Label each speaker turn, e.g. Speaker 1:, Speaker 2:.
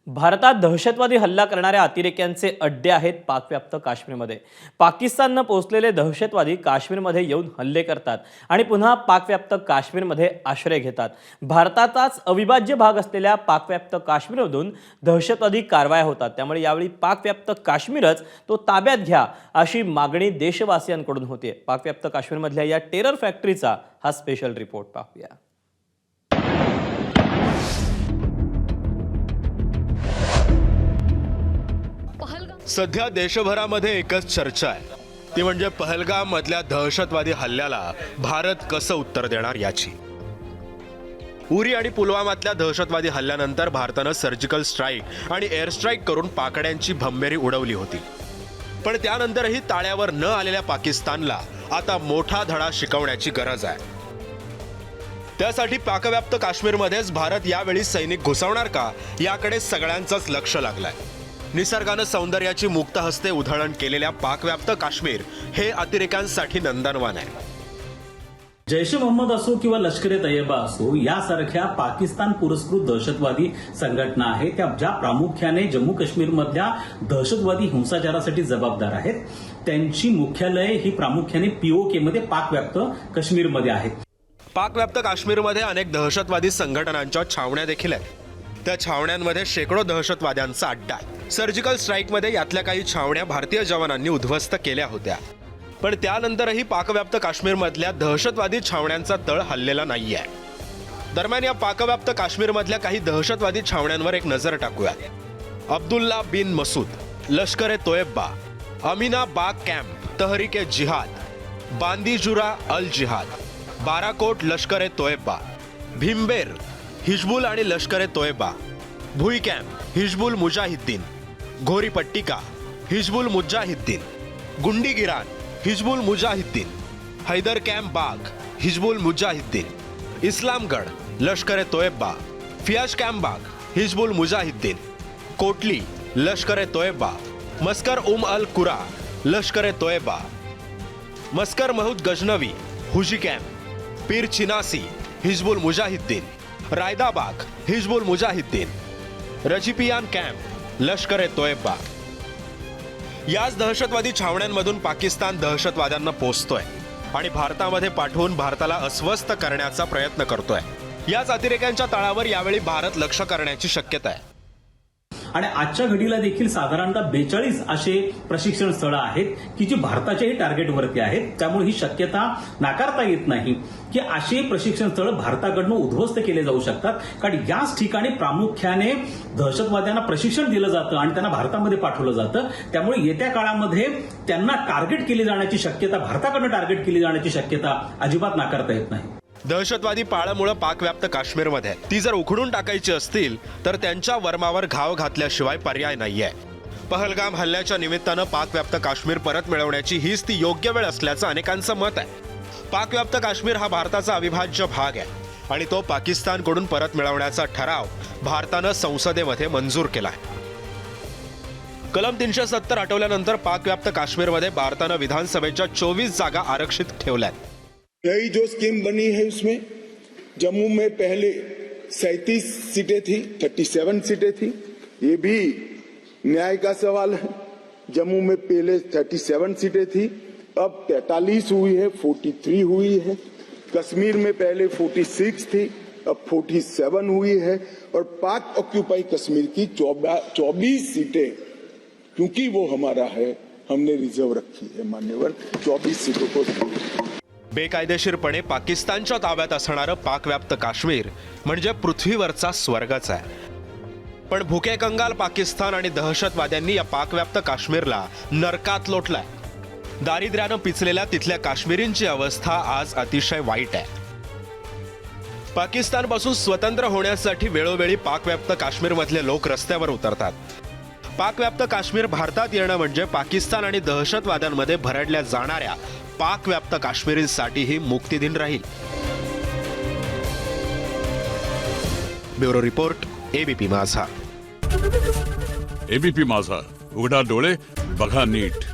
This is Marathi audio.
Speaker 1: भारतात दहशतवादी हल्ला करणाऱ्या अतिरेक्यांचे अड्डे आहेत पाकव्याप्त काश्मीरमध्ये. पाकिस्ताननं पोचलेले दहशतवादी काश्मीरमध्ये येऊन हल्ले करतात आणि पुन्हा पाकव्याप्त काश्मीरमध्ये आश्रय घेतात. भारताचाच अविभाज्य भाग असलेल्या पाकव्याप्त काश्मीरमधून दहशतवादी कारवाया होतात. त्यामुळे यावेळी पाकव्याप्त काश्मीरच तो ताब्यात घ्या अशी मागणी देशवासियांकडून होते. पाकव्याप्त काश्मीरमधल्या या टेरर फॅक्टरीचा हा स्पेशल रिपोर्ट पाहूया.
Speaker 2: सध्या देशभरामध्ये एकच चर्चा आहे, ती म्हणजे पहलगाम मधल्या दहशतवादी हल्ल्याला भारत कसं उत्तर देणार याची. उरी आणि पुलवामातल्या दहशतवादी हल्ल्यानंतर भारतानं सर्जिकल स्ट्राईक आणि एअर स्ट्राईक करून पाकड्यांची भंबेरी उडवली होती. पण त्यानंतरही ताळ्यावर न आलेल्या पाकिस्तानला आता मोठा धडा शिकवण्याची गरज आहे. त्यासाठी पाकव्याप्त काश्मीरमध्येच भारत यावेळी सैनिक घुसवणार का याकडे सगळ्यांचंच लक्ष लागलंय. निसर्गानं सौंदर्याची मुक्त हस्ते उधळण केलेल्या पाकव्याप्त काश्मीर हे अतिरेक्यांसाठी नंदनवन आहे.
Speaker 3: जैश ए मोहम्मद असो किंवा लष्कर ए तैयबा असो यासारख्या पाकिस्तान पुरस्कृत दहशतवादी संघटना आहेत, त्या ज्या प्रामुख्याने जम्मू काश्मीरमधल्या दहशतवादी हिंसाचारासाठी जबाबदार आहेत, त्यांची मुख्यालय ही प्रामुख्याने पीओके मध्ये पाकव्याप्त काश्मीरमध्ये आहेत.
Speaker 2: पाकव्याप्त काश्मीरमध्ये अनेक दहशतवादी संघटनांच्या छावण्या देखील आहेत. त्या छावण्यांमध्ये शेकडो दहशतवाद्यांचा अड्डा आहे. सर्जिकल स्ट्राईकमध्ये यातल्या काही छावण्या भारतीय जवानांनी उद्ध्वस्त केल्या होत्या. पण त्यानंतरही पाकव्याप्त काश्मीरमधल्या दहशतवादी छावण्यांचा तळ हललेला नाहीये. दरम्यान या पाकव्याप्त काश्मीरमधल्या काही दहशतवादी छावण्यांवर एक नजर टाकूया. अब्दुल्ला बिन मसूद, लष्कर ए तोयबा, अमीना बाग कॅम्प, तहरीक ए जिहाद, बांदीजुरा अल जिहाद, बाराकोट लष्कर ए तोयबा, भीमबेर हिजबुल आणि लष्कर ए तोयबा, भुई कॅम्प हिजबुल मुजाहिद्दीन, घोरी पट्टिका हिजबुल मुजाहिद्दीन, गुंडी गिरान हिजबुल मुजाहिद्दीन, हैदर कॅम्प बाग हिजबुल मुजाहिद्दीन, इस्लामगड लष्कर ए तोयबा, फियाज कॅम्प बाग हिजबुल मुजाहिद्दीन, कोटली लष्कर ए तोयबा, मस्कर अल कुरा लष्कर ए तोयबा, मस्कर महूद गजनवी हुजी कॅम्प, पीर चिनासी हिजबुल मुजाहिद्दीन, रायदाबाग हिजबुल मुजाहिद्दीन, रजिपियान कॅम्प लष्कर ए तोयबा. याच दहशतवादी छावण्यांमधून पाकिस्तान दहशतवाद्यांना पोचतोय आणि भारतामध्ये पाठवून भारताला अस्वस्थ करण्याचा प्रयत्न करतोय. याच अतिरेक्यांच्या तळावर यावेळी भारत लक्ष करण्याची शक्यता आहे.
Speaker 3: आणि आजच्या घडीला देखील साधारणतः 42 असे प्रशिक्षण स्थळं आहेत की जी भारताच्याही टार्गेटवरती आहेत. त्यामुळे ही शक्यता नाकारता येत नाही की अशी प्रशिक्षण स्थळं भारताकडनं उद्ध्वस्त केले जाऊ शकतात. कारण याच ठिकाणी प्रामुख्याने दहशतवाद्यांना प्रशिक्षण दिलं जातं आणि त्यांना भारतामध्ये पाठवलं जातं. त्यामुळे येत्या काळामध्ये त्यांना टार्गेट केली जाण्याची शक्यता, भारताकडनं टार्गेट केली जाण्याची शक्यता अजिबात नाकारता येत नाही.
Speaker 2: दहशतवादी पाळमुळं पाकव्याप्त काश्मीरमध्ये ती जर उखडून टाकायची असतील तर त्यांच्या वर्मावर घाव घातल्याशिवाय पर्याय नाहीये. पहलगाम हल्ल्याच्या निमित्तानं पाकव्याप्त काश्मीर परत मिळवण्याची हीच ती योग्य वेळ असल्याचं अनेकांचं मत आहे. पाकव्याप्त काश्मीर हा भारताचा अविभाज्य भाग आहे आणि तो पाकिस्तानकडून परत मिळवण्याचा ठराव भारतानं संसदेमध्ये मंजूर केला आहे. कलम 370 हटवल्यानंतर पाकव्याप्त काश्मीरमध्ये भारतानं विधानसभेच्या 24 जागा आरक्षित ठेवल्यात.
Speaker 4: नई जो स्कीम बनी है उसमें जम्मू में पहले 37 सीटें थी, 37 सीटें थी. ये भी न्याय का सवाल है. जम्मू में पहले 37 सीटें थी, अब 43 हुई है, 43 हुई है. कश्मीर में पहले 46 थी, अब 47 हुई है. और पाक ऑक्यूपाई कश्मीर की 24 सीटें, क्योंकि वो हमारा है, हमने रिजर्व रखी है मान्यवर 24 सीटों को.
Speaker 2: बेकायदेशीरपणे पाकिस्तानच्या ताब्यात असणारं पाकव्याप्त काश्मीर म्हणजे पृथ्वीवरचा स्वर्गच आहे. पण भुके कंगाल पाकिस्तान आणि दहशतवाद्यांनी या पाकव्याप्त काश्मीरला नरकात लोटलाय. दारिद्र्यानं पिचलेल्या तिथल्या काश्मीरींची अवस्था आज अतिशय वाईट आहे. पाकिस्तानपासून स्वतंत्र होण्यासाठी वेळोवेळी पाकव्याप्त काश्मीरमधले लोक रस्त्यावर उतरतात. पाकव्याप्त काश्मीर भारतात येणं म्हणजे पाकिस्तान आणि दहशतवाद्यांमध्ये भरडल्या जाणाऱ्या पाकव्याप्त काश्मीरींसाठीही मुक्तिदिन राहील. ब्युरो रिपोर्ट, एबीपी माझा.
Speaker 5: एबीपी माझा, उघडा डोळे बघा नीट.